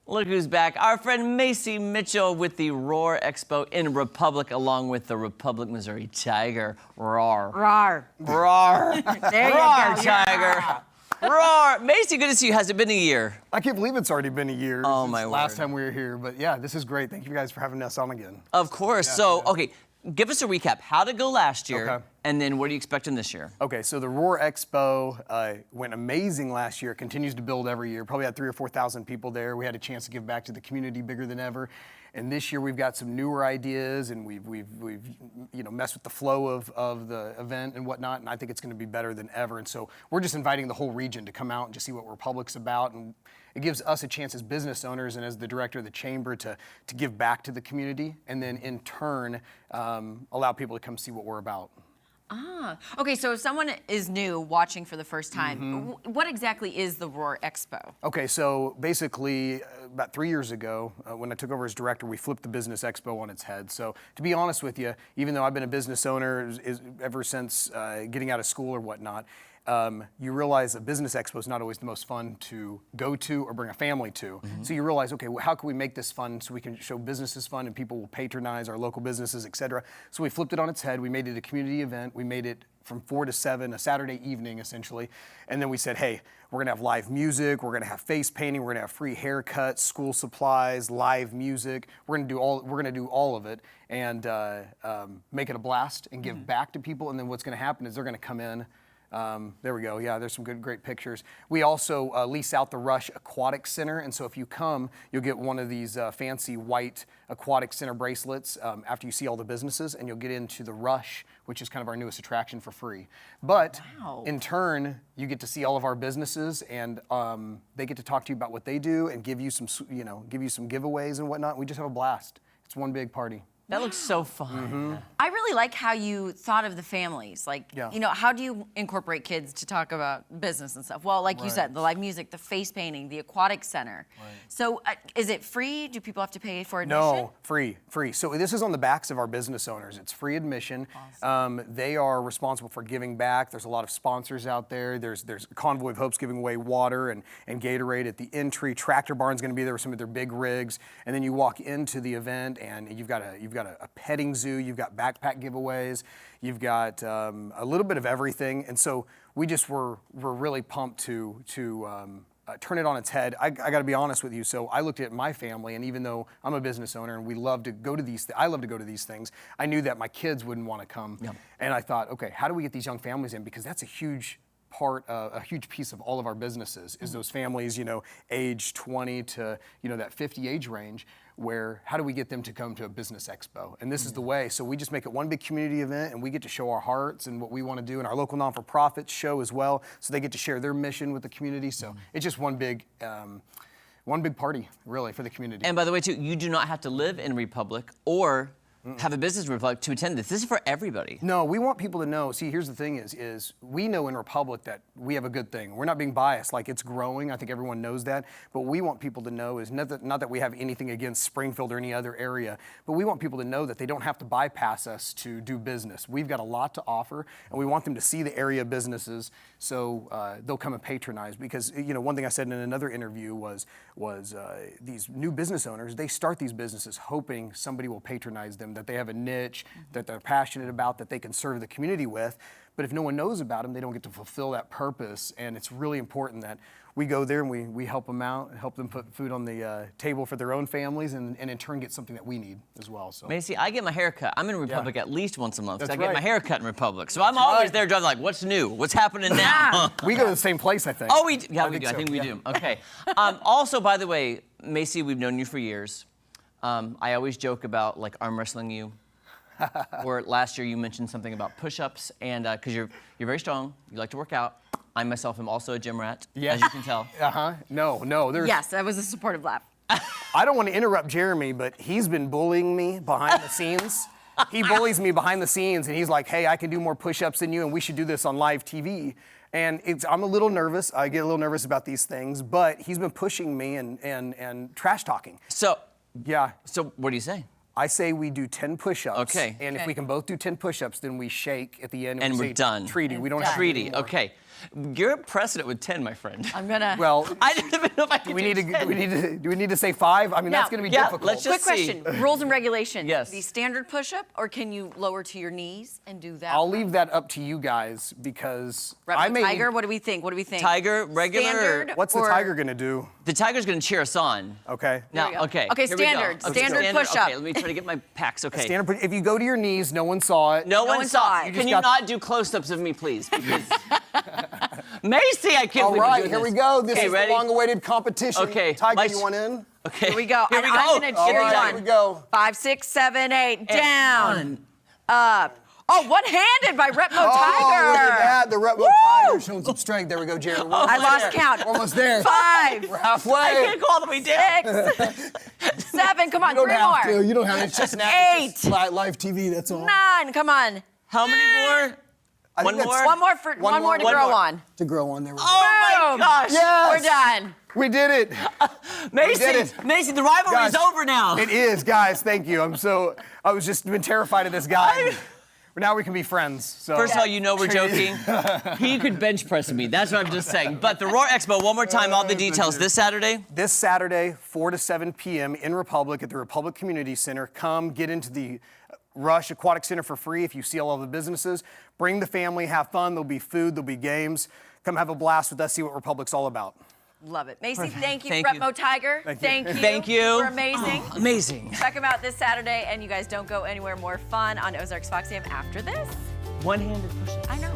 Look who's back. Our friend Macy Mitchell with the ROAR Expo in Republic, along with the Republic, Missouri Tiger. ROAR. ROAR. ROAR. There you ROAR, go. Tiger. ROAR. Macy, good to see you. Has it been a year? I can't believe it's already been a year. Oh, my since word. last time we were here. But yeah, this is great. Thank you guys for having us on again. Of course. Okay, give us a recap. How did it go last year? Okay. And then what are you expecting this year? Okay, so the ROAR Expo went amazing last year. It continues to build every year. Probably had 3,000 or 4,000 people there. We had a chance to give back to the community bigger than ever. And this year we've got some newer ideas, and we've messed with the flow of the event and whatnot. And I think it's going to be better than ever. And so we're just inviting the whole region to come out and just see what Republic's about. And it gives us a chance as business owners and as the director of the chamber to give back to the community, and then in turn allow people to come see what we're about. Ah, okay, so if someone is new watching for the first time, what exactly is the ROAR Expo? Okay, so basically about 3 years ago, when I took over as director, we flipped the Business Expo on its head. So to be honest with you, even though I've been a business owner ever since getting out of school or whatnot, you realize a business expo is not always the most fun to go to or bring a family to. So you realize, okay, well, how can we make this fun so we can show businesses fun and people will patronize our local businesses, et cetera. So we flipped it on its head. We made it a community event. We made it from 4 to 7, a Saturday evening, essentially. And then we said, hey, we're gonna have live music, we're gonna have face painting, we're gonna have free haircuts, school supplies, live music. We're gonna do all of it and make it a blast and give back to people. And then what's gonna happen is they're gonna come in. There we go. Yeah, there's some great pictures. We also lease out the Rush Aquatic Center, and so if you come, you'll get one of these fancy white Aquatic Center bracelets after you see all the businesses, and you'll get into the Rush, which is kind of our newest attraction, for free. But in turn, you get to see all of our businesses, and they get to talk to you about what they do and give you some, give you some giveaways and whatnot. We just have a blast. It's one big party. That looks so fun. I really like how you thought of the families. Like, how do you incorporate kids to talk about business and stuff? Well, like you said, the live music, the face painting, the aquatic center. So is it free? Do people have to pay for admission? No, free. So this is on the backs of our business owners. It's free admission. Awesome. They are responsible for giving back. There's a lot of sponsors out there. There's Convoy of Hope's giving away water and Gatorade at the entry. Tractor Barn's going to be there with some of their big rigs. And then you walk into the event and you've got a petting zoo, you've got backpack giveaways, you've got a little bit of everything, and so we just were really pumped to turn it on its head. I got to be honest with you. So I looked at my family, and even though I'm a business owner and we love to go to these, I love to go to these things. I knew that my kids wouldn't want to come, and I thought, okay, how do we get these young families in? Because that's a huge part, a huge piece of all of our businesses is those families, age 20 to that 50 age range. Where how do we get them to come to a business expo? And this is the way. So we just make it one big community event, and we get to show our hearts and what we want to do, and our local non-for-profits show as well. So they get to share their mission with the community. So it's just one big party, really, for the community. And by the way, too, you do not have to live in Republic or have a business in Republic to attend this. This is for everybody. No, we want people to know. See, here's the thing is we know in Republic that we have a good thing. We're not being biased. Like, it's growing. I think everyone knows that. But what we want people to know is not that we have anything against Springfield or any other area, but we want people to know that they don't have to bypass us to do business. We've got a lot to offer, and we want them to see the area businesses so they'll come and patronize. Because, one thing I said in another interview was these new business owners, they start these businesses hoping somebody will patronize them, that they have a niche, that they're passionate about, that they can serve the community with. But if no one knows about them, they don't get to fulfill that purpose. And it's really important that we go there and we help them out, help them put food on the table for their own families, and in turn get something that we need as well. So, Macy, I get my hair cut. I'm in Republic at least once a month. That's I get right. my hair cut in Republic. So I'm always there driving like, what's new? What's happening now? we go to the same place, I think. Oh, we do. Yeah, we do. So. I think we do. Okay. Also, by the way, Macy, we've known you for years. I always joke about like arm wrestling you. Or last year you mentioned something about push-ups, and because you're very strong, you like to work out. I myself am also a gym rat, as you can tell. No. Yes, that was a supportive laugh. I don't want to interrupt Jeremy, but he's been bullying me behind the scenes. He bullies me behind the scenes, and he's like, hey, I can do more push-ups than you, and we should do this on live TV. And I'm a little nervous. I get a little nervous about these things, but he's been pushing me and trash talking. So, yeah. So what do you say? I say we do 10 push-ups. Okay. And if we can both do 10 push-ups, then we shake at the end. And we we're say, done. Treaty. We don't have to do Treaty. any more. Okay. You're a precedent with 10, my friend. I'm gonna. Well, I didn't even know if I could do we need to 10. do we need to say 5? I mean, Now, that's going to be yeah, difficult. let's just Quick see. question: rules and regulations. Yes. The standard push-up, or can you lower to your knees and do that? I'll leave that up to you guys because I may. Tiger. What do we think? What do we think? Tiger, regular. Standard. What's the or- tiger going to do? The tiger's going to cheer us on. Okay. Now, we go. okay. Okay, here we go. standard. Okay, Standard push-up. Okay, let me try to get my packs. Okay. Standard. If you go to your knees, no one saw it. No one saw it. it. You Can just you got- not do close-ups of me, please? Because Macy, I can't All believe we're right, doing here this. we go. This Okay, is ready? the long-awaited competition. Okay, Tiger, my- you want in? Okay. Here we go. Here we And go. I'm gonna All cheer right, you here on. we go. 5, 6, 7, 8. And Down. one. Up. Oh, one-handed by Retmo Oh, Tiger. look at that. The Red Bull Woo! Tiger showing some strength. There we go, Jared. We're I almost lost there. count. We're almost there. 5, We're I halfway. can't go all the way down. 6, 7. Come on, You don't 3 have more. to. You don't have to. It's just 8. live TV. That's all. 9. Come on. How many more? I One think that's- more? One more to one grow more. on. To grow on. There we go. Oh Boom. my gosh. Yes. We're done. We did it. Macy, did it. Macy, the rivalry's Guys, over now. It is, guys. Thank you. I was just been terrified of this guy. But now we can be friends. So. First of all, you know we're joking. He could bench press me. That's what I'm just saying. But the ROAR Expo, one more time, all the details. This Saturday? This Saturday, 4 to 7 p.m. in Republic at the Republic Community Center. Come get into the Rush Aquatic Center for free if you see all of the businesses. Bring the family, have fun. There'll be food, there'll be games. Come have a blast with us, see what Republic's all about. Love it. Macy, thank you. Thank you. Retmo Tiger. Thank you. Thank you. You're amazing. Amazing. Check them out this Saturday, and you guys don't go anywhere. More fun on Ozarks Fox Am after this. One-handed push-ups. I know.